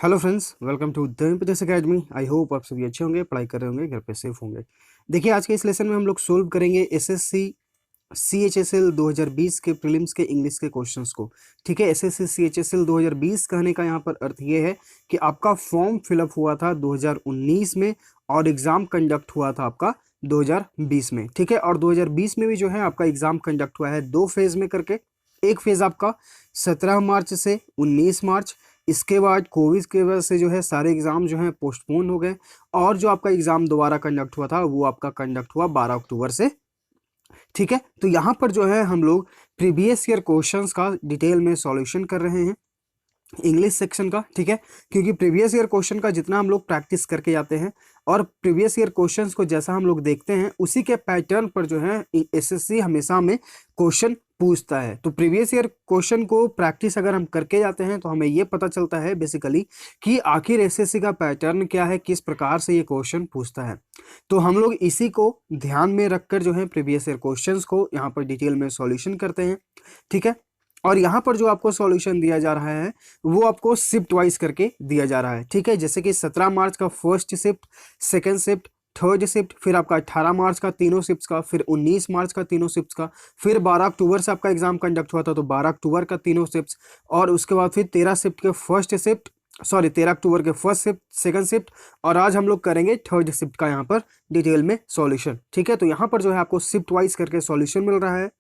Hello friends, welcome to the Impetus academy. I hope आप सभी अच्छे होंगे, पढ़ाई कर रहे होंगे, घर पे सेफ होंगे। देखिए, आज के इस लेसन में हम लोग सोल्व करेंगे एसएससी सीएचएसएल 2020 के प्रीलिम्स के इंग्लिश के क्वेश्चंस को। ठीक है, एसएससी सीएचएसएल 2020 कहने का यहाँ पर अर्थ ये है कि आपका फॉर्म फिलअप हुआ था 2019 में और एग्जाम कंडक्ट हुआ था आपका 2020 में। ठीक है, और 2020 में भी जो है आपका एग्जाम कंडक्ट हुआ है दो फेज में करके। एक फेज आपका 17 मार्च से 19 मार्च, इसके बाद कोविड की वजह से जो है सारे एग्जाम जो है पोस्टपोन हो गए और जो आपका एग्जाम दोबारा कंडक्ट हुआ था वो आपका कंडक्ट हुआ 12 अक्टूबर से। ठीक है, तो यहाँ पर जो है हम लोग प्रीवियस ईयर क्वेश्चंस का डिटेल में सॉल्यूशन कर रहे हैं इंग्लिश सेक्शन का। ठीक है, क्योंकि प्रीवियस ईयर क्वेश्चन का जितना हम लोग प्रैक्टिस करके जाते हैं और प्रीवियस ईयर क्वेश्चंस को जैसा हम लोग देखते हैं उसी के पैटर्न पर जो है एसएससी हमेशा हमें क्वेश्चन पूछता है। तो प्रीवियस ईयर क्वेश्चन को प्रैक्टिस अगर हम करके जाते हैं तो हमें ये पता चलता है बेसिकली कि आखिर एसएससी का पैटर्न क्या है, किस प्रकार से ये क्वेश्चन पूछता है। तो हम लोग इसी को ध्यान में रखकर जो है प्रीवियस ईयर क्वेश्चंस को यहाँ पर डिटेल में सॉल्यूशन करते हैं। ठीक है, और यहाँ पर जो आपको सॉल्यूशन दिया जा रहा है वो आपको शिफ्ट वाइज करके दिया जा रहा है। ठीक है, जैसे कि 17 मार्च का first shift, second shift, third shift, फिर आपका 18 मार्च का तीनों शिफ्ट का, फिर 19 मार्च का तीनों शिफ्ट का, फिर 12 अक्टूबर से आपका एग्जाम कंडक्ट हुआ था तो 12 अक्टूबर का तीनों शिफ्ट, और उसके बाद फिर 13 शिफ्ट के फर्स्ट शिफ्ट, सॉरी 13 अक्टूबर के फर्स्ट शिफ्ट, सेकंड शिफ्ट, और आज हम लोग करेंगे थर्ड शिफ्ट का यहाँ पर डिटेल में सॉल्यूशन। ठीक है, तो यहाँ पर जो है आपको शिफ्ट वाइज करके सॉल्यूशन मिल रहा है।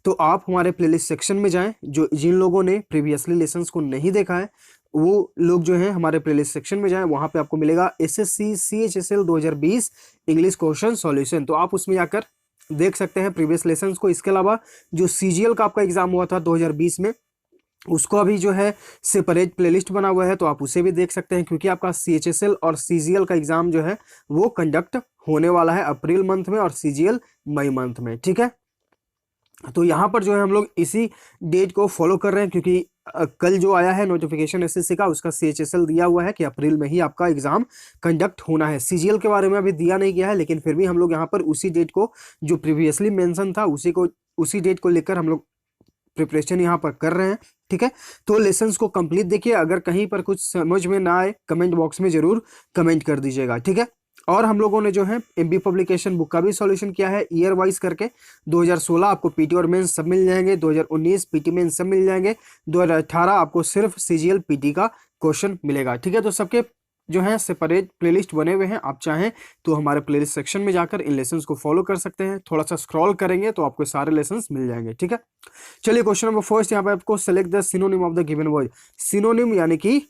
तो आप हमारे प्लेलिस्ट सेक्शन में जाएं, जो जिन लोगों ने प्रीवियसली लेसन्स को नहीं देखा है वो लोग जो हैं हमारे प्लेलिस्ट सेक्शन में जाएं, वहां पे आपको मिलेगा SSC CHSL 2020 English question solution. तो आप उसमें जाकर देख सकते हैं प्रीवियस लेसन्स को। इसके अलावा जो सीजीएल का आपका एग्जाम हुआ था 2020 में, उसको अभी जो है सेपरेट प्लेलिस्ट बना हुआ है, तो आप उसे भी देख सकते हैं, क्योंकि आपका सीएचएसएल और सीजीएल का एग्जाम जो है वो कंडक्ट होने वाला है अप्रैल मंथ में और सीजीएल मई मंथ में। ठीक है, तो यहाँ पर जो है हम लोग इसी डेट को फॉलो कर रहे हैं, क्योंकि कल जो आया है नोटिफिकेशन एसएससी का उसका सीएचएसएल दिया हुआ है कि अप्रैल में ही आपका एग्जाम कंडक्ट होना है। सीजीएल के बारे में अभी दिया नहीं गया है, लेकिन फिर भी हम लोग यहाँ पर उसी डेट को जो प्रीवियसली मेंशन था उसी डेट को लेकर हम लोग प्रिपरेशन यहाँ पर कर रहे हैं। ठीक है, तो लेसन्स को कंप्लीट देखिए, अगर कहीं पर कुछ समझ में ना आए कमेंट बॉक्स में जरूर कमेंट कर दीजिएगा। ठीक है, और हम लोगों ने जो है एमबी पब्लिकेशन बुक का भी सॉल्यूशन किया है ईयर वाइज करके। 2016 आपको पीटी और मेंस सब मिल जाएंगे, 2019 पीटी मेंस सब मिल जाएंगे, 2018 आपको सिर्फ सीजीएल पीटी का क्वेश्चन मिलेगा। ठीक है, तो सबके जो है सेपरेट प्लेलिस्ट बने हुए हैं, आप चाहें तो हमारे प्लेलिस्ट सेक्शन में जाकर इन लेसन्स को फॉलो कर सकते हैं। थोड़ा सा स्क्रॉल करेंगे तो आपको सारे लेसन्स मिल जाएंगे। ठीक है, चलिए क्वेश्चन नंबर फर्स्ट, यहाँ पे आपको select the synonym of the given word. Synonym यानी कि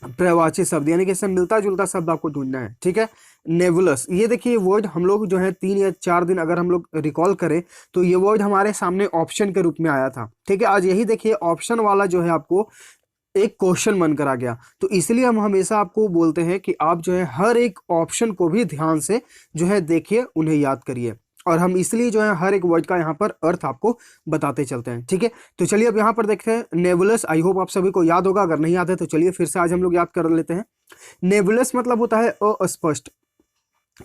प्रवाची शब्द, यानी कि इससे मिलता जुलता शब्द आपको ढूंढना है। ठीक है, नेबुलस, ये देखिए वर्ड हम लोग जो है 3 या 4 दिन अगर हम लोग रिकॉल करें तो ये वर्ड हमारे सामने ऑप्शन के रूप में आया था। ठीक है, आज यही देखिए ऑप्शन वाला जो है आपको एक क्वेश्चन बनकर आ गया। तो इसलिए हम हमेशा आपको बोलते हैं कि आप जो है हर एक ऑप्शन को भी ध्यान से जो है देखिए, उन्हें याद करिए, और हम इसलिए जो है हर एक वर्ड का यहाँ पर अर्थ आपको बताते चलते हैं। ठीक है, तो चलिए अब यहाँ पर देखते हैं नेबुलस। आई होप आप सभी को याद होगा, अगर नहीं याद है तो चलिए फिर से आज हम लोग याद कर लेते हैं। नेबुलस मतलब होता है अस्पष्ट।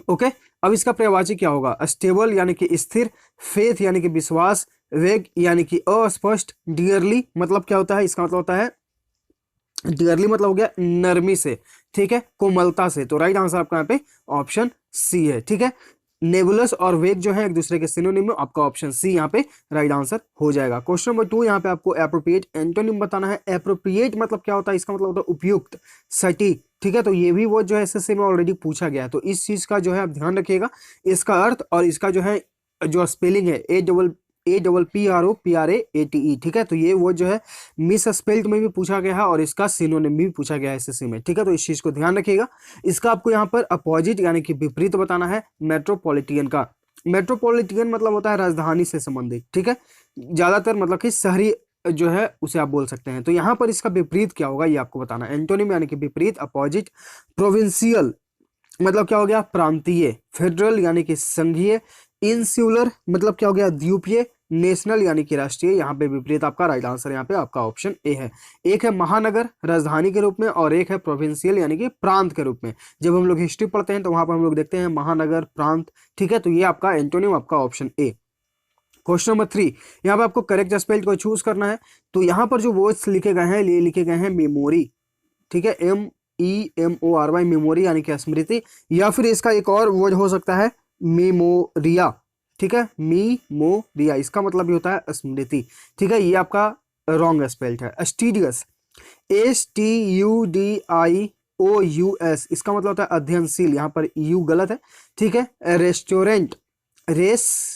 ओके, अब इसका पर्यायवाची क्या होगा? स्टेबल यानी कि स्थिर, फेथ यानी कि विश्वास, वेग यानी कि अस्पष्ट, डियरली मतलब क्या होता है? इसका मतलब होता है डियरली मतलब हो गया नरमी से, ठीक है, कोमलता से। तो राइट आंसर आपका यहाँ पे ऑप्शन सी है। ठीक है, नेबुलस और वेग जो है एक दूसरे के सिनोनिम में, आपका ऑप्शन सी यहाँ पे राइट आंसर हो जाएगा। क्वेश्चन नंबर 2, यहाँ पे आपको एप्रोप्रिएट एंटोनिम बताना है। एप्रोप्रिएट मतलब क्या होता है? इसका मतलब होता है उपयुक्त, सटीक। ठीक है, तो ये भी वो जो है एसएससी में ऑलरेडी पूछा गया है, तो इस चीज का जो है आप ध्यान रखिएगा, इसका अर्थ और इसका जो है जो स्पेलिंग है APPROPRATE। ठीक है, तो ये वो जो है मिस स्पेल्ड में भी पूछा गया है और इसका सिनोनिम भी पूछा गया है एसएससी में। ठीक है, तो इस चीज को ध्यान रखिएगा। इसका आपको यहाँ पर अपोजिट यानी कि विपरीत बताना है मेट्रोपॉलिटियन का। मेट्रोपॉलिटियन मतलब होता है राजधानी से संबंधित। ठीक है, ज्यादातर मतलब कि शहरी जो है उसे आप बोल सकते हैं। तो यहाँ पर इसका विपरीत क्या होगा ये आपको बताना है। एंटोनिम यानी कि विपरीत, अपोजिट। प्रोविंशियल मतलब क्या हो गया? प्रांतीय। फेडरल यानी कि संघीय। इंसुलर मतलब क्या हो गया? द्वीपीय। नेशनल यानी कि राष्ट्रीय, यहाँ पे विपरीत आपका राइट आंसर यहाँ पे आपका ऑप्शन ए है। एक है महानगर राजधानी के रूप में और एक है प्रोविंशियल यानी कि प्रांत के रूप में। जब हम लोग हिस्ट्री पढ़ते हैं तो वहां पर हम लोग देखते हैं महानगर, प्रांत। ठीक है, तो ये आपका एंटोनिम आपका ऑप्शन ए। क्वेश्चन नंबर 3, यहाँ पे आपको करेक्ट स्पेल्ड को चूज करना है। तो यहाँ पर जो वर्ड्स लिखे गए हैं ये लिखे गए हैं मेमोरी। ठीक है, MEMORY मेमोरी यानी कि स्मृति, या फिर इसका एक और वर्ड हो सकता है मेमोरिया, ठीक है, मीमोरिया, इसका मतलब ये होता है स्मृति, ठीक है, ये आपका रॉन्ग स्पेल्ड है। स्टीडियस, STUDIOUS, इसका मतलब होता है अध्ययनशील, यहाँ पर यू गलत है, ठीक है। रेस्टोरेंट, रेस्टोरेंट,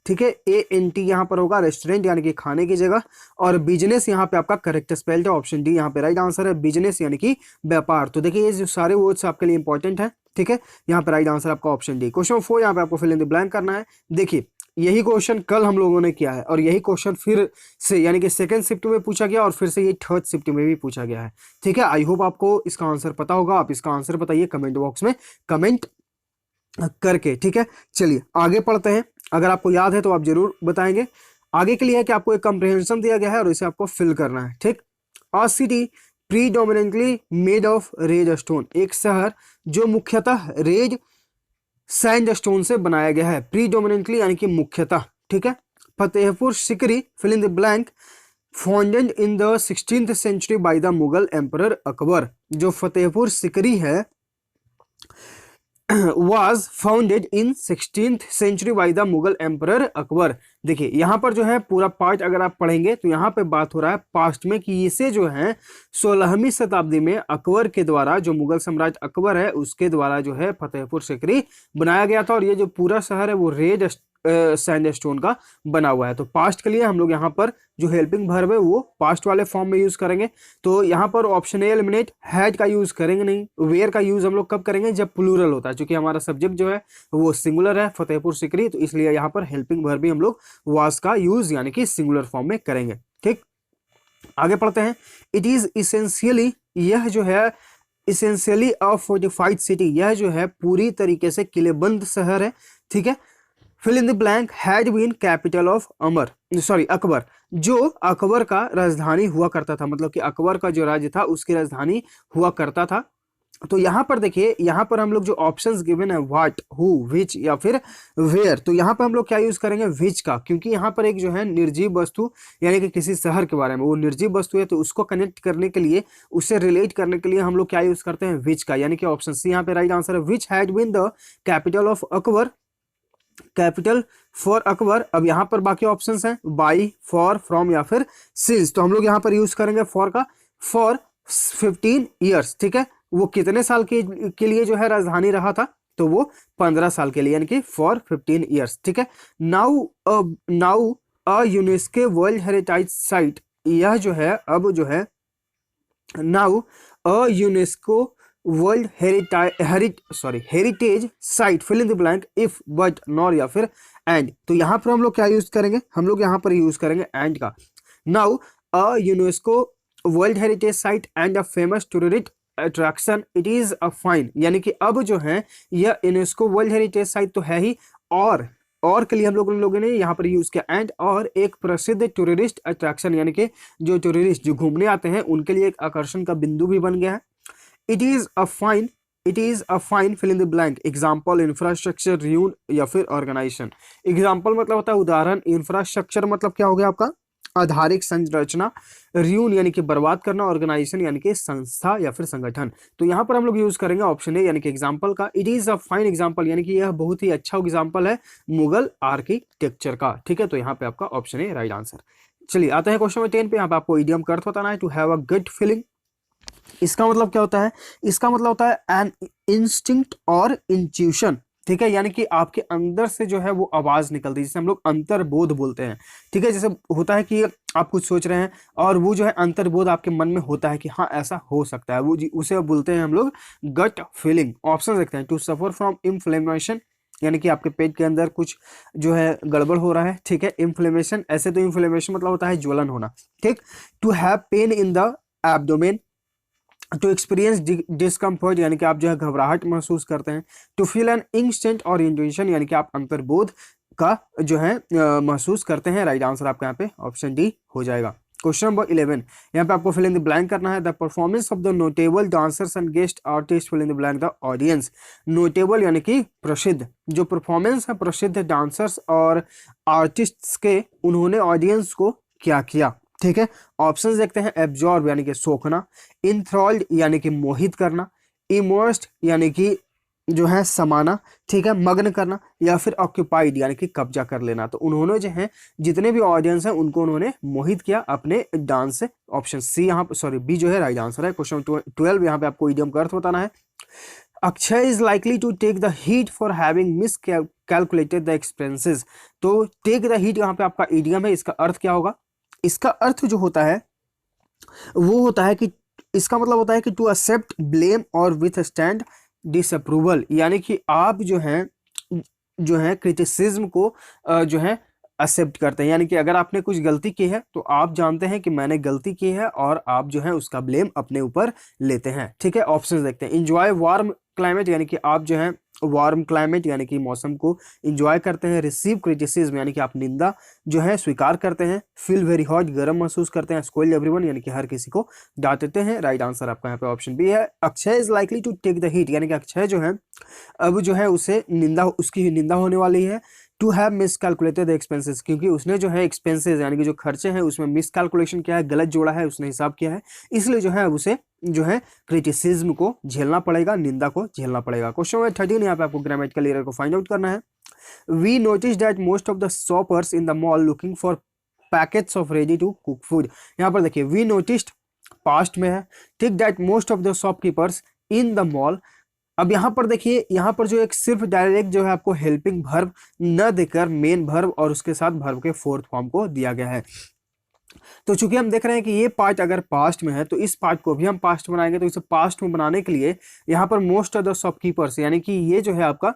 ठीक है, ANT यहाँ पर होगा, रेस्टोरेंट यानी कि खाने की जगह। और बिजनेस यहाँ पे आपका करेक्ट स्पेल्ड है, ऑप्शन डी यहाँ पे राइट आंसर है, बिजनेस यानी कि व्यापार। तो देखिए ये जो सारे वर्ड्स आपके लिए इंपॉर्टेंट है, ठीक है, यहाँ पे राइट आंसर आपका ऑप्शन डी। क्वेश्चन 4 यहाँ पे आपको फिल इन द ब्लैंक करना है। देखिए यही क्वेश्चन कल हम लोगों ने किया है और यही क्वेश्चन फिर से यानी कि सेकंड शिफ्ट में पूछा गया और फिर से ये थर्ड शिफ्ट में भी पूछा गया है, ठीक है। आई होप आपको इसका आंसर पता होगा, आप इसका आंसर बताइए कमेंट बॉक्स में कमेंट करके, ठीक है। चलिए आगे पढ़ते हैं, अगर आपको याद है तो आप जरूर बताएंगे। आगे के लिए है कि आपको एक कंप्रिहेंशन दिया गया है और इसे आपको फिल करना है, ठीक। अ city predominantly made of red stone, एक शहर जो मुख्यतः रेड सैंडस्टोन से बनाया गया है, प्रीडोमिनेंटली यानी कि मुख्यतः, ठीक है। Fatehpur Sikri fill in the blank founded in the 16th century by the Mughal emperor Akbar, जो फतेहपुर सिकरी है was founded in 16th century by the Mughal emperor Akbar. देखिए यहाँ पर जो है पूरा पार्ट अगर आप पढ़ेंगे तो यहाँ पे बात हो रहा है पास्ट में कि इसे जो है 16वीं शताब्दी में अकबर के द्वारा, जो मुगल सम्राट अकबर है उसके द्वारा जो है फतेहपुर सिकरी बनाया गया था और ये जो पूरा शहर है वो रेड सैंडस्टोन का बना हुआ है। तो पास्ट के लिए हम लोग यहाँ पर जो हेल्पिंग वर्ब है वो पास्ट वाले फॉर्म में यूज करेंगे। तो यहाँ पर ऑप्शन ए एलिमिनेट, हैड का यूज करेंगे नहीं। वेयर का यूज हम लोग कब करेंगे, जब प्लूरल होता है, क्योंकि हमारा सब्जेक्ट जो है वो सिंगुलर है फतेहपुर सिकरी, तो इसलिए यहाँ पर हेल्पिंग वर्ब भी हम लोग वाज का यूज यानी कि सिंगुलर फॉर्म में करेंगे, ठीक। आगे पढ़ते हैं। इट इज इसेंशियली, यह जो है इसेंशियली अ फोर्टिफाइड सिटी, यह जो है पूरी तरीके से किलेबंद शहर है, ठीक है। Fill in the blank had been capital of Akbar, जो अकबर का राजधानी हुआ करता था, मतलब कि अकबर का जो राज्य था उसकी राजधानी हुआ करता था। तो यहाँ पर देखिए, यहाँ पर हम लोग जो ऑप्शंस गिवन है व्हाट, हु, विच या फिर वेयर, तो यहाँ पर हम लोग क्या यूज करेंगे, विच का, क्योंकि यहाँ पर एक जो है निर्जीव वस्तु यानी कि किसी शहर के बारे में, वो निर्जीव वस्तु है तो उसको कनेक्ट करने के लिए, उससे रिलेट करने के लिए हम लोग क्या यूज करते हैं, विच का, यानी कि ऑप्शन सी यहाँ पे राइट आंसर है। Which had been the capital of Akbar, capital for Akbar. अब यहाँ पर बाकी ऑप्शंस हैं बाई, फॉर, फ्रॉम या फिर सिंस, तो हम लोग यहाँ पर यूज करेंगे फॉर का, फॉर 15 ईयर्स, ठीक है। वो कितने साल के लिए जो है राजधानी रहा था, तो वो 15 साल के लिए, यानी कि फॉर 15 ईयर्स, ठीक है। Now a UNESCO world heritage site, यह जो है अब जो है now a UNESCO world heritage site fill in the blank if, but, nor या फिर एंड। तो यहाँ पर हम लोग क्या यूज करेंगे, हम लोग यहाँ पर यूज करेंगे एंड का। Now a UNESCO world heritage site and a famous tourist attraction, it is a fine, यानी कि अब जो है यह यूनेस्को वर्ल्ड हेरिटेज साइट तो है ही, और के लिए हम लोगों ने यहाँ पर यूज किया एंड, और एक प्रसिद्ध टूरिस्ट अट्रैक्शन, यानी कि जो टूरिस्ट जो घूमने आते हैं उनके लिए एक आकर्षण का बिंदु भी बन गया है। It is a fine fill in the blank example, infrastructure, ruin या फिर ऑर्गेनाइजेशन। एग्जाम्पल मतलब होता है उदाहरण, इंफ्रास्ट्रक्चर मतलब क्या हो गया आपका आधारिक संरचना, रियून यानी कि बर्बाद करना, ऑर्गेनाइजेशन यानी कि संस्था या फिर संगठन। तो यहाँ पर हम लोग यूज करेंगे ऑप्शन ए यानी कि एग्जाम्पल का। It is a fine example, यानी कि यह बहुत ही अच्छा एग्जाम्पल है मुगल आर्किटेक्चर का, ठीक है। तो यहाँ पे आपका ऑप्शन ए राइट आंसर। चलिए आते हैं क्वेश्चन नंबर 10 पे। यहाँ पे आपको इडियम का अर्थ बताना है, to have a gut feeling. इसका मतलब क्या होता है, इसका मतलब होता है एन इंस्टिंक्ट और इंट्यूशन, ठीक है, यानी कि आपके अंदर से जो है वो आवाज निकलती है, जिसे हम लोग अंतर्बोध बोलते हैं, ठीक है। जैसे होता है कि आप कुछ सोच रहे हैं और वो जो है अंतर्बोध आपके मन में होता है कि हाँ ऐसा हो सकता है, वो उसे बोलते हैं हम लोग गट फीलिंग। ऑप्शन देखते हैं, टू सफर फ्रॉम इन्फ्लेमेशन, यानी कि आपके पेट के अंदर कुछ जो है गड़बड़ हो रहा है, ठीक है। इन्फ्लेमेशन, ऐसे तो इन्फ्लेमेशन मतलब होता है ज्वलन होना, ठीक। To have pain in the abdomen, to experience discomfort, यानी कि आप जो है घबराहट महसूस करते हैं। टू फील एन इंस्टेंट और इंट्यूशन, यानी कि आप अंतर्बोध का जो है महसूस करते हैं। राइट आंसर आपका यहाँ पे ऑप्शन डी हो जाएगा। क्वेश्चन नंबर 11, यहाँ पे आपको फिल इन द ब्लैंक करना है। The performance of the notable dancers and guest artist fill in the blank the audience. Notable यानी कि प्रसिद्ध, जो परफॉर्मेंस है प्रसिद्ध डांसर्स और आर्टिस्ट्स के, उन्होंने ऑडियंस को क्या किया, ठीक है। ऑप्शंस देखते हैं, एब्जॉर्ब यानी कि सोखना, इंथ्रॉल्ड यानी कि मोहित करना, इमर्स्ड यानी कि जो है समाना, ठीक है, मग्न करना, या फिर ऑक्यूपाइड यानी कि कब्जा कर लेना। तो उन्होंने जो है जितने भी ऑडियंस हैं उनको उन्होंने मोहित किया अपने डांस से। ऑप्शन सी यहाँ पर, सॉरी बी जो है राइट आंसर है। क्वेश्चन 12 यहाँ पे आपको इडियम का अर्थ बताना है। Akshay is likely to take the heat for having miscalculated the expenses. तो टेक द हीट यहाँ पे आपका इडियम है, इसका अर्थ क्या होगा? इसका अर्थ जो होता है वो होता है कि इसका मतलब होता है कि टू एक्सेप्ट ब्लेम और विथ स्टैंड डिसअप्रूवल, यानी कि आप जो है क्रिटिसिज्म को जो है एक्सेप्ट करते हैं, यानी कि अगर आपने कुछ गलती की है तो आप जानते हैं कि मैंने गलती की है और आप जो है उसका ब्लेम अपने ऊपर लेते हैं। ठीक है, ऑप्शंस देखते हैं। एंजॉय वार्म क्लाइमेट यानी कि आप जो है वार्म क्लाइमेट यानी कि मौसम को एंजॉय करते हैं। रिसीव क्रिटिसिज्म यानी कि आप निंदा जो है स्वीकार करते हैं। फील वेरी हॉट गर्म महसूस करते हैं। स्कोल्ड एवरीवन यानी कि हर किसी को डांटते हैं। राइट आंसर आपका यहाँ पे ऑप्शन बी है। Akshay is likely to take the heat यानी कि अक्षय जो है अब जो है उसे उसकी निंदा होने वाली है। To have miscalculated expenses, क्योंकि उसने जो है एक्सपेंसेस यानी कि जो खर्चे हैं उसमें मिस कैलकुलेशन किया है, गलत जोड़ा है, उसने हिसाब किया है, इसलिए जो है उसे जो है क्रिटिसिज्म को झेलना पड़ेगा, निंदा को झेलना पड़ेगा। क्वेश्चन नंबर 13 यहाँ पे आपको ग्रामेटिकल एरर को फाइंड आउट करना है। We notice that most of the shoppers in the mall looking for packets of ready to cook food. यहाँ पर देखिए वी नोटिस्ड पास्ट में है, ठीक, that most of the shopkeepers in the mall. अब यहाँ पर देखिए, यहाँ पर जो एक सिर्फ डायरेक्ट जो है आपको हेल्पिंग वर्ब न देकर मेन वर्ब और उसके साथ वर्ब के फोर्थ फॉर्म को दिया गया है। तो चूंकि हम देख रहे हैं कि ये पार्ट अगर पास्ट में है तो इस पार्ट को भी हम पास्ट बनाएंगे। तो इसे पास्ट में बनाने के लिए यहाँ पर मोस्ट ऑफ द शॉपकीपर्स यानी कि ये जो है आपका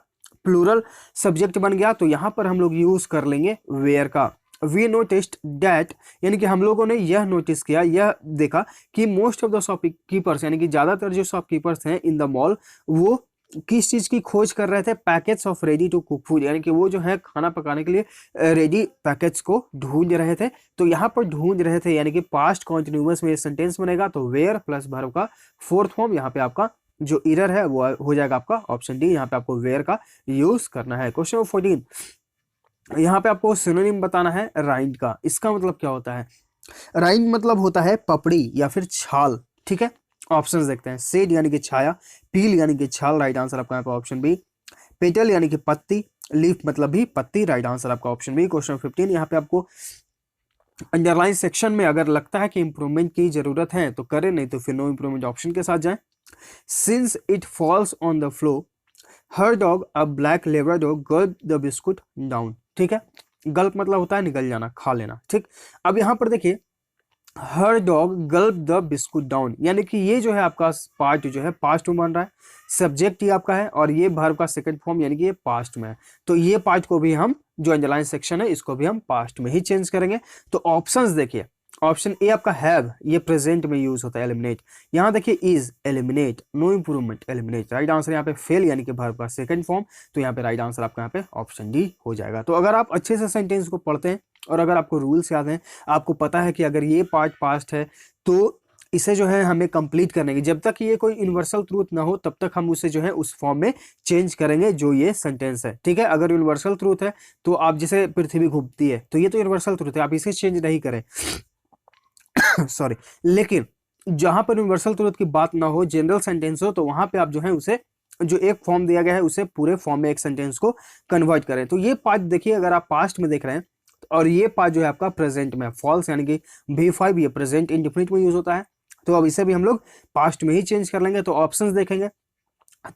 प्लूरल सब्जेक्ट बन गया, तो यहाँ पर हम लोग यूज कर लेंगे वेयर का। वी नोटिस्ड डैट यानी कि हम लोगों ने यह नोटिस किया, यह देखा कि मोस्ट ऑफ द शॉपकीपर्स यानी कि ज्यादातर जो शॉपकीपर्स हैं इन द मॉल वो किस चीज की खोज कर रहे थे? Packets of ready to cook food, यानी कि वो जो है खाना पकाने के लिए रेडी पैकेट्स को ढूंढ रहे थे। तो यहाँ पर ढूंढ रहे थे यानी कि पास्ट कॉन्टिन्यूअस में ये सेंटेंस बनेगा, तो वेयर प्लस वर्ब का फोर्थ फॉर्म यहाँ पे आपका जो एरर है वो हो जाएगा आपका ऑप्शन डी। यहाँ पे आपको वेयर का यूज करना है। क्वेश्चन नंबर 14 यहाँ पे आपको सिनोनिम बताना है राइंड का। इसका मतलब क्या होता है? राइंड मतलब होता है पपड़ी या फिर छाल। ठीक है, ऑप्शंस देखते हैं। सेड यानी कि छाया, पील यानी कि छाल, राइट आंसर आपका यहाँ पे ऑप्शन बी। पेटल यानी कि पत्ती, लीफ मतलब भी पत्ती, राइट आंसर आपका ऑप्शन बी। क्वेश्चन 15 यहाँ पे आपको अंडरलाइन सेक्शन में अगर लगता है कि इंप्रूवमेंट की जरूरत है तो करें, नहीं तो फिर नो इंप्रूवमेंट ऑप्शन के साथ जाएं। Since it falls on the floor her dog a black Labrador Gulp the biscuit down. ठीक है, गल्प मतलब होता है निगल जाना, खा लेना। ठीक, अब यहाँ पर देखिए her dog gulp the biscuit down, यानी कि ये जो है आपका पार्ट जो है पास्ट में बन रहा है, सब्जेक्ट ही आपका है और ये वर्ब का सेकंड फॉर्म यानी कि ये पास्ट में है। तो ये पार्ट को भी हम जो अंडरलाइन सेक्शन है इसको भी हम पास्ट में ही चेंज करेंगे। तो ऑप्शंस देखिए, ऑप्शन ए आपका हैव, ये प्रेजेंट में यूज होता है। एलिमिनेट, यहाँ देखिए is, eliminate, no improvement, eliminate. Right answer यहाँ पे फेल यानी कि वर्ब का सेकंड फॉर्म, तो यहाँ पे राइट आंसर आपका यहाँ पे ऑप्शन डी हो जाएगा। तो अगर आप अच्छे से सेंटेंस को पढ़ते हैं और अगर आपको रूल्स याद हैं, आपको पता है कि अगर ये पार्ट पास्ट है तो इसे जो है हमें कंप्लीट करने की, जब तक ये कोई यूनिवर्सल ट्रूथ ना हो तब तक हम उसे जो है उस फॉर्म में चेंज करेंगे जो ये सेंटेंस है। ठीक है, अगर यूनिवर्सल ट्रूथ है तो आप जैसे पृथ्वी घूमती है तो ये तो यूनिवर्सल ट्रूथ है, आप इसे चेंज नहीं करें सॉरी। लेकिन जहां पर यूनिवर्सल ट्रूथ की बात ना हो, जनरल सेंटेंस हो, तो वहां पे आप जो है उसे जो एक फॉर्म दिया गया है उसे पूरे फॉर्म में एक सेंटेंस को कन्वर्ट करें। तो ये पार्ट देखिए, अगर आप पास्ट में देख रहे हैं और ये पार्ट जो है आपका प्रेजेंट में, फॉल्स यानी कि V5 ये प्रेजेंट इंडेफिनिट में यूज होता है। तो अब इसे भी हम लोग पास्ट में ही चेंज कर लेंगे। तो ऑप्शंस देखेंगे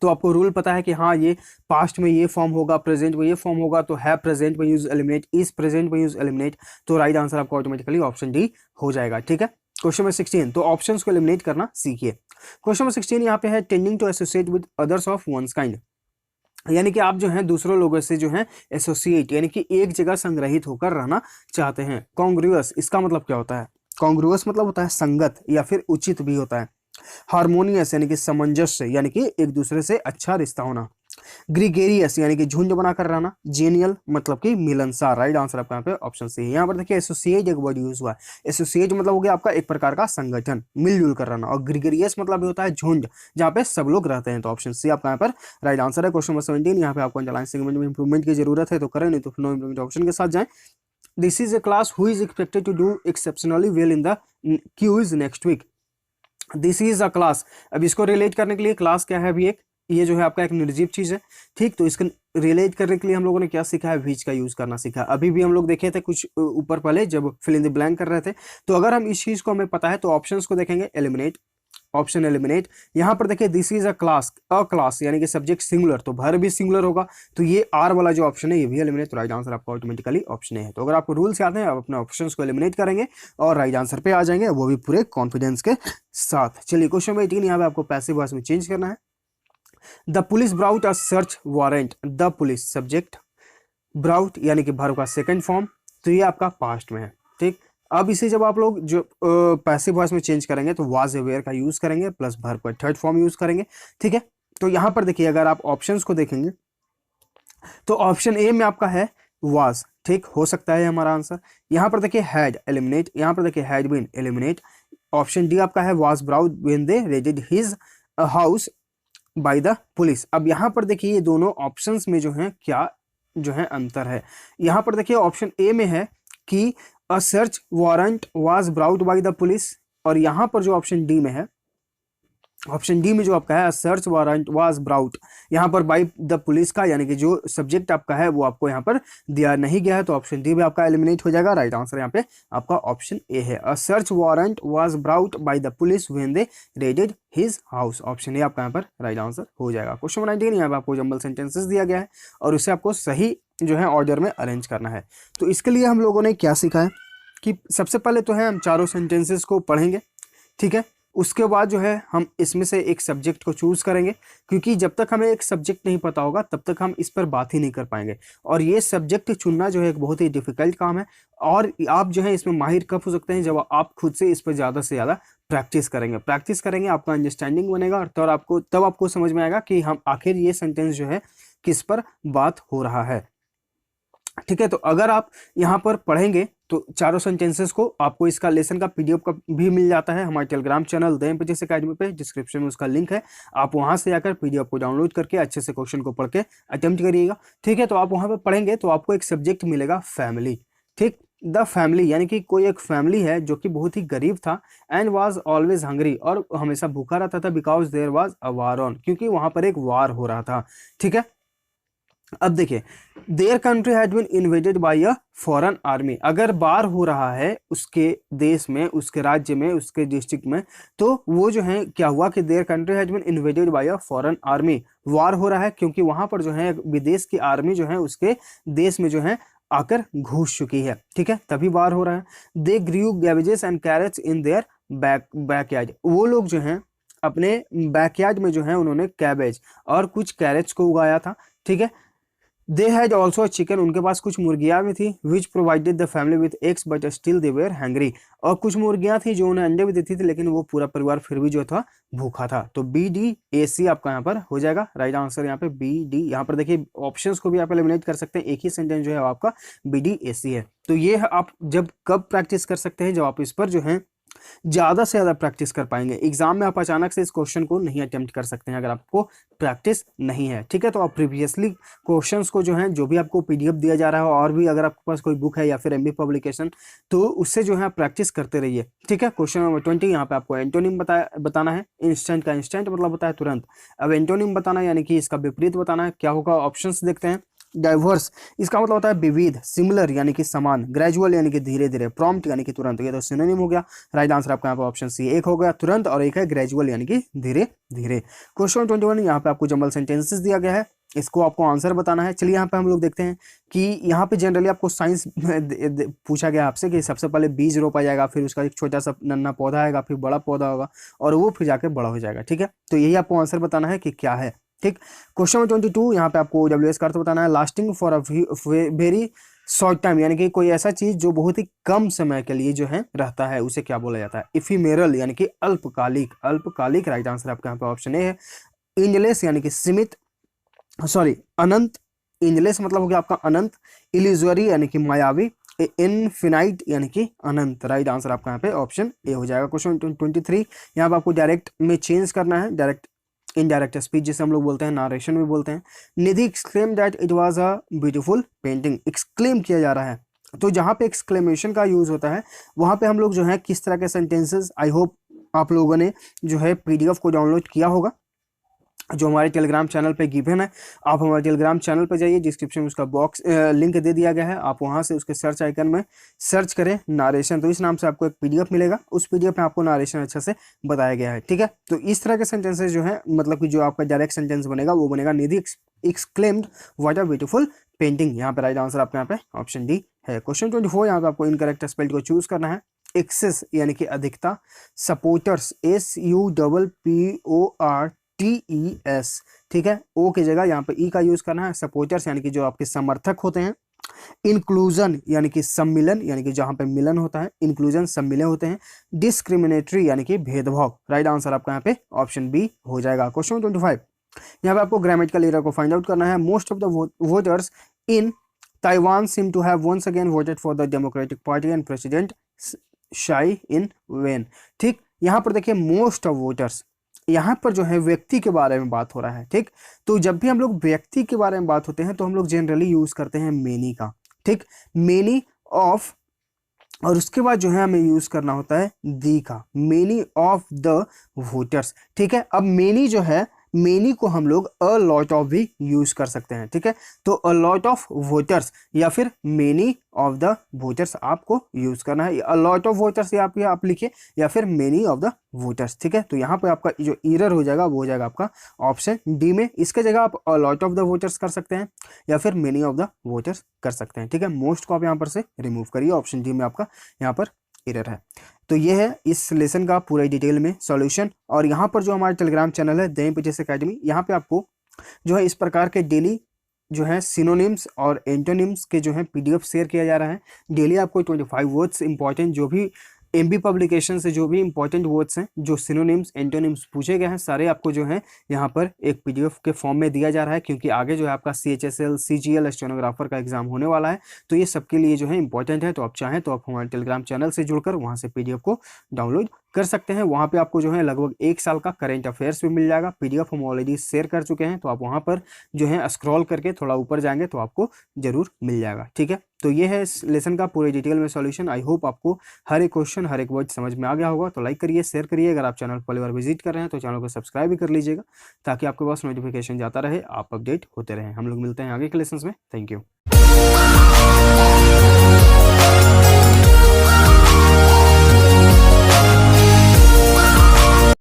तो आपको रूल पता है कि हाँ ये पास्ट में ये फॉर्म होगा, प्रेजेंट में ये फॉर्म होगा। तो है प्रेजेंट में यूज एलिमिनेट, इज प्रेजेंट में यूज एलिमिनेट, तो राइट आंसर आपका ऑटोमेटिकली ऑप्शन डी हो जाएगा। ठीक है, क्वेश्चन नंबर 16, तो ऑप्शंस को एलिमिनेट करना सीखिए। क्वेश्चन नंबर 16 यहाँ पे है tending to associate with others of one's kind, यानी कि आप जो है दूसरों लोगों से जो है एसोसिएट यानी कि एक जगह संग्रहित होकर रहना चाहते हैं। कॉन्ग्रुअस, इसका मतलब क्या होता है? कॉन्ग्रुअस मतलब होता है संगत या फिर उचित भी होता है। हार्मोनियस यानी कि सामंजस्य यानी कि एक दूसरे से अच्छा रिश्ता होना। ग्रीगेरियस यानी कि झुंड बनाकर रहना। जेनियल मतलब कि मिलनसार, राइट आंसर आपका यहाँ पे ऑप्शन सी है। यहाँ पर देखिए एसोसिएट एक वर्ड यूज हुआ है। एसोसिएट मतलब हो गया आपका एक प्रकार का संगठन, मिलजुल कर रहना, और ग्रीगेरियस मतलब होता है झुंड जहाँ पे सब लोग रहते हैं। तो ऑप्शन सी आपका यहाँ पर राइट आंसर है। क्वेश्चन नंबर 17 यहाँ पे आपको अंडरलाइन सेगमेंट में इंप्रूवमेंट की जरूरत है तो करें, नहीं तो नो इंप्रूवमेंट ऑप्शन के साथ जाएं। This is a class who is expected to do exceptionally well in the quiz next week. This is a class, अब इसको रिलेट करने के लिए क्लास क्या है अभी एक, ये जो है आपका एक निर्जीव चीज है, ठीक। तो इसको रिलेट करने के लिए हम लोगों ने क्या सीखा है, व्हिच का यूज करना सीखा। अभी भी हम लोग देखे थे कुछ ऊपर पहले जब फिल इन द ब्लैंक कर रहे थे। तो अगर हम इस चीज को हमें पता है तो ऑप्शंस को देखेंगे, एलिमिनेट, ऑप्शन एलिमिनेट। यहाँ पर देखिए दिस इज अ क्लास यानी कि सब्जेक्ट सिंगुलर, तो भर भी सिंगुलर होगा, तो ये आर वाला जो ऑप्शन है ये भी एलिमिनेट, तो राइट आंसर आपका ऑटोमेटिकली ऑप्शन है। तो अगर आपको रूल्स याद है आप अपने ऑप्शंस को एलिमिनेट करेंगे और राइट आंसर पे आ जाएंगे, वो भी पूरे कॉन्फिडेंस के साथ। चलिए क्वेश्चन नंबर 18 यहाँ पे आपको पैसिव वॉइस में चेंज करना है। The police brought a search warrant, the police subject, brought यानी कि भर का सेकंड फॉर्म, तो ये आपका पास्ट में है, ठीक। अब इसे जब आप लोग जो पैसिव वॉइस में चेंज करेंगे तो वाज अवेयर का यूज करेंगे प्लस भर का थर्ड फॉर्म यूज करेंगे, ठीक है। तो यहाँ पर देखिए अगर आप ऑप्शंस को देखेंगे तो ऑप्शन ए में आपका है वाज, ठीक, हो सकता है हमारा आंसर। यहाँ पर देखिए हैड, एलिमिनेट, यहाँ पर देखिए had been, eliminate. Option D आपका है was brought when they raided his house by the police. अब यहाँ पर देखिए ये दोनों ऑप्शंस में जो है क्या जो है अंतर है। यहाँ पर देखिए ऑप्शन ए में है कि अ search warrant was brought by the police, और यहाँ पर जो ऑप्शन डी में है, ऑप्शन डी में जो आपका है a search warrant was brought, यहाँ पर बाय द पुलिस का यानी कि जो सब्जेक्ट आपका है वो आपको यहाँ पर दिया नहीं गया है, तो ऑप्शन डी भी आपका एलिमिनेट हो जाएगा। राइट आंसर यहाँ पे आपका ऑप्शन ए है, a search warrant was brought by the police when they raided his house. Option A आपका यहाँ पर राइट आंसर हो जाएगा। क्वेश्चन नंबर 19 यहाँ पे आपको जंबल सेंटेंसेस दिया गया है और उसे आपको सही जो है ऑर्डर में अरेंज करना है। तो इसके लिए हम लोगों ने क्या सीखा है कि सबसे पहले तो है हम चारों सेंटेंसेस को पढ़ेंगे, ठीक है। उसके बाद जो है हम इसमें से एक सब्जेक्ट को चूज करेंगे, क्योंकि जब तक हमें एक सब्जेक्ट नहीं पता होगा तब तक हम इस पर बात ही नहीं कर पाएंगे, और ये सब्जेक्ट चुनना जो है एक बहुत ही डिफिकल्ट काम है। और आप जो है इसमें माहिर कब हो सकते हैं, जब आप खुद से इस पर ज़्यादा से ज़्यादा प्रैक्टिस करेंगे आपका अंडरस्टैंडिंग बनेगा, और तब आपको समझ में आएगा कि हम आखिर ये सेंटेंस जो है किस पर बात हो रहा है, ठीक है। तो अगर आप यहाँ पर पढ़ेंगे तो चारों सेंटेंसेस को, आपको इसका लेसन का पीडीएफ का भी मिल जाता है हमारे Telegram channel the MPSC academy पे, डिस्क्रिप्शन में उसका लिंक है, आप वहां से आकर पीडीएफ को डाउनलोड करके अच्छे से क्वेश्चन को पढ़ के अटेम्प्ट करिएगा, ठीक है। तो आप वहां पर पढ़ेंगे तो आपको एक सब्जेक्ट मिलेगा फैमिली, ठीक। द फैमिली यानी कि कोई एक फैमिली है जो कि बहुत ही गरीब था, एंड वाज ऑलवेज हंग्री, और हमेशा भूखा रहता था, because there was a war on, क्योंकि वहां पर एक वार हो रहा था, ठीक है। अब देखिए their country had been invaded by a foreign army, अगर वार हो रहा है उसके देश में, उसके राज्य में, उसके डिस्ट्रिक्ट में, तो वो जो है क्या हुआ कि their country had been invaded by a foreign army, war हो रहा है क्योंकि वहां पर जो है विदेश की आर्मी जो है उसके देश में जो है आकर घुस चुकी है, ठीक है, तभी वार हो रहा है। They grew cabbages and carrots in their backyard, वो लोग जो हैं अपने बैकयार्ड में जो है उन्होंने कैबेज और कुछ कैरेट्स को उगाया था, ठीक है। दे हैड ऑल्सो चिकन, उनके पास कुछ मुर्गियां भी थी, which provided the family with eggs but still they were hungry, और कुछ मुर्गियां थी जो उन्हें अंडे भी देती थी लेकिन वो पूरा परिवार फिर भी जो था भूखा था। तो बी डी ए सी आपका यहाँ पर हो जाएगा राइट आंसर, यहाँ पे बी डी। यहाँ पर देखिए ऑप्शंस को भी आप एलिमिनेट कर सकते हैं, एक ही सेंटेंस जो है आपका बी डी ए सी है। तो ये आप जब कब प्रैक्टिस कर सकते हैं, जब आप इस पर जो है ज़्यादा से ज़्यादा प्रैक्टिस कर पाएंगे। एग्जाम में आप अचानक से इस क्वेश्चन को नहीं अटेम्प्ट कर सकते हैं अगर आपको प्रैक्टिस नहीं है, ठीक है। तो आप प्रीवियसली क्वेश्चंस को जो है, जो भी आपको पीडीएफ दिया जा रहा है और भी अगर आपके पास कोई बुक है या फिर एमबी पब्लिकेशन, तो उससे जो है प्रैक्टिस करते रहिए, ठीक है। क्वेश्चन नंबर 20 यहाँ पे आपको एंटोनिम बताना है। इंस्टेंट का इंस्टेंट मतलब होता है तुरंत, अब एंटोनिम बताना यानी कि इसका विपरीत बताना है। क्या होगा, ऑप्शंस देखते हैं। डाइवर्स इसका मतलब होता है विविध, सिमिलर यानी कि समान, ग्रेजुअल यानी कि धीरे धीरे, प्रॉम्प्ट यानी कि तुरंत, ये तो सिनोनिम हो गया। राइट आंसर आपका यहाँ पे ऑप्शन सी, एक हो गया तुरंत और एक है ग्रेजुअल यानी कि धीरे धीरे। क्वेश्चन 21 यहाँ पे आपको जंबल सेंटेंसेस दिया गया है, इसको आपको आंसर बताना है। चलिए यहाँ पे हम लोग देखते हैं कि यहाँ पे जनरली आपको साइंस पूछा गया आपसे कि सबसे पहले बीज रोपा जाएगा, फिर उसका एक छोटा सा नन्हा पौधा आएगा, फिर बड़ा पौधा होगा और वो फिर जाके बड़ा हो जाएगा, ठीक है। तो यही आपको आंसर बताना है कि क्या है, ठीक। क्वेश्चन 22 यहाँ पे आपको डब्ल्यूएस का अर्थ बताना है। Lasting for a very short time यानी कि कोई ऐसा चीज जो बहुत ही कम समय के लिए जो है रहता है, उसे क्या बोला जाता है। इफिमेरल यानी कि अल्पकालिक, अल्पकालिक राइट आंसर आपका यहाँ पे ऑप्शन ए है। इंजलेस यानी कि सीमित, सॉरी अनंत, इंजलेस मतलब हो गया आपका अनंत। इल्यूजरी यानी कि मायावी। इनफिनाइट यानी कि अनंत, राइट आंसर आपका यहाँ पे ऑप्शन ए हो जाएगा। क्वेश्चन 23 यहाँ पे आपको डायरेक्ट में चेंज करना है, डायरेक्ट इनडायरेक्ट स्पीच जिसे हम लोग बोलते हैं, नारेशन भी बोलते हैं। Nidhi exclaim that it was a beautiful painting, exclaim किया जा रहा है, तो जहाँ पे एक्सक्लेमेशन का यूज़ होता है वहाँ पे हम लोग जो है किस तरह के सेंटेंसेस, आई होप आप लोगों ने जो है पीडीएफ को डाउनलोड किया होगा, जो हमारे टेलीग्राम चैनल पे गिवन है। आप हमारे टेलीग्राम चैनल पे जाइए, डिस्क्रिप्शन में उसका बॉक्स लिंक दे दिया गया है, आप वहाँ से उसके सर्च आइकन में सर्च करें नारेशन, तो इस नाम से आपको एक पीडीएफ मिलेगा, उस पीडीएफ में आपको नारेशन अच्छे से बताया गया है। ठीक है, तो इस तरह के सेंटेंसेस जो है, मतलब कि जो आपका डायरेक्ट सेंटेंस बनेगा वो बनेगा Nidhi exclaimed what a beautiful painting. यहाँ पे राइट आंसर आपके यहाँ पे ऑप्शन डी है। क्वेश्चन 24, यहाँ पे आपको इनकरेक्ट स्पेल्ड को चूज करना है। एक्सेस यानी कि अधिकता, सपोर्टर्स SUPPORTES, ठीक है, ओ की जगह यहाँ पे ई का यूज करना है। सपोर्टर्स यानी कि जो आपके समर्थक होते हैं। इंक्लूजन यानी कि सम्मिलन, यानी कि जहां पे मिलन होता है, इंक्लूजन सम्मिलन होते हैं। डिस्क्रिमिनेटरी यानी कि भेदभाव। राइट आंसर आपका यहाँ पे ऑप्शन बी हो जाएगा। क्वेश्चन 25, यहाँ पे आपको ग्रामेटिकल एरर को फाइंड आउट करना है। Most of the voters in Taiwan seem to have once again voted for the Democratic Party and president Tsai Ing when. ठीक, यहाँ पर देखिए मोस्ट ऑफ वोटर्स, यहाँ पर जो है व्यक्ति के बारे में बात हो रहा है। ठीक, तो जब भी हम लोग व्यक्ति के बारे में बात होते हैं तो हम लोग जनरली यूज करते हैं मेनी का। ठीक, मेनी ऑफ, और उसके बाद जो है हमें यूज करना होता है दी का, मेनी ऑफ द वोटर्स। ठीक है, अब मेनी जो है, मेनी को हम लोग अ लॉट ऑफ भी यूज कर सकते हैं। ठीक है, तो अ लॉट ऑफ वोटर्स या फिर मेनी ऑफ द वोटर्स आपको यूज करना है। अ लॉट ऑफ वोटर्स आप लिखिए या फिर मेनी ऑफ द वोटर्स। ठीक है, तो यहाँ पे आपका जो एरर हो जाएगा वो हो जाएगा आपका ऑप्शन डी में। इसके जगह आप a lot of the voters कर सकते हैं या फिर मेनी ऑफ द वोटर्स कर सकते हैं। ठीक है, मोस्ट को आप यहाँ पर से रिमूव करिए, ऑप्शन डी में आपका यहाँ पर एरर है। तो ये है इस लेसन का पूरा डिटेल में सॉल्यूशन। और यहाँ पर जो हमारा टेलीग्राम चैनल है द पीटीएस एकेडमी, यहाँ पे आपको जो है इस प्रकार के डेली जो है सिनोनिम्स और एंटोनिम्स के जो है पीडीएफ शेयर किया जा रहा है। डेली आपको 25 वर्ड्स इंपॉर्टेंट, जो भी एमबी पब्लिकेशन से जो भी इंपॉर्टेंट वर्ड्स हैं, जो सिनोनिम्स एंटोनिम्स पूछे गए हैं, सारे आपको जो है यहाँ पर एक पीडीएफ के फॉर्म में दिया जा रहा है, क्योंकि आगे जो है आपका CHSL CGL स्टेनोग्राफर का एग्जाम होने वाला है। तो ये सबके लिए जो है इंपॉर्टेंट है। तो आप चाहें तो आप हमारे टेलीग्राम चैनल से जुड़कर वहाँ से पीडीएफ को डाउनलोड कर सकते हैं। वहाँ पे आपको जो है लगभग 1 साल का करेंट अफेयर्स भी मिल जाएगा। पीडीएफ हम ऑलरेडी शेयर कर चुके हैं, तो आप वहाँ पर जो है स्क्रॉल करके थोड़ा ऊपर जाएंगे तो आपको जरूर मिल जाएगा। ठीक है, तो ये है इस लेसन का पूरे डिटेल में सॉल्यूशन। आई होप आपको हर एक क्वेश्चन, हर एक वर्ड समझ में आ गया होगा। तो लाइक करिए, शेयर करिए। अगर आप चैनल पहली बार विजिट कर रहे हैं तो चैनल को सब्सक्राइब भी कर लीजिएगा, ताकि आपके पास नोटिफिकेशन जाता रहे, आप अपडेट होते रहें। हम लोग मिलते हैं आगे के लेसन में। Thank you.